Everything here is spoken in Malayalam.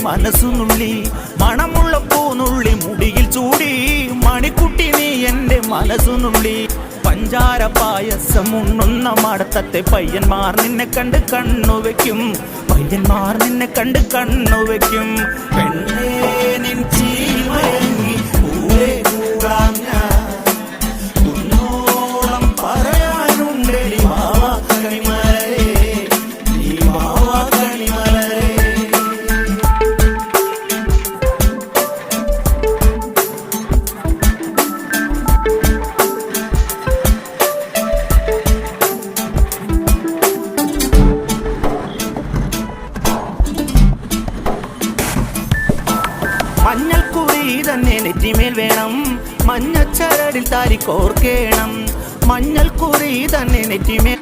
മനസ്സുനുള്ളി മണമുള്ള പൂനുള്ളി മുടിയിൽ ചൂടി മണിക്കുട്ടി നീ എൻ്റെ മനസ്സുനുള്ളി പഞ്ചാര പായസം ഉണ്ണുന്ന മടത്തത്തെ പയ്യന്മാർ നിന്നെ കണ്ട് കണ്ണുവെക്കും പയ്യന്മാർ നിന്നെ കണ്ട് കണ്ണുവെക്കും പെണ്ണേ നിൻ ചീമയങ്ങി കൂടെ കൂടാം ഞാൻ കുന്നോളം പറയാനുണ്ടടി മാവാ കണിമലരേ നീ മാവാ കണിമലരേ. മഞ്ഞൾക്കുറി തന്നെ നെറ്റിമേൽ വേണം മഞ്ഞച്ചരടിൽ താരി കോർക്കേണം മഞ്ഞൾക്കുറി തന്നെ നെറ്റിമേൽ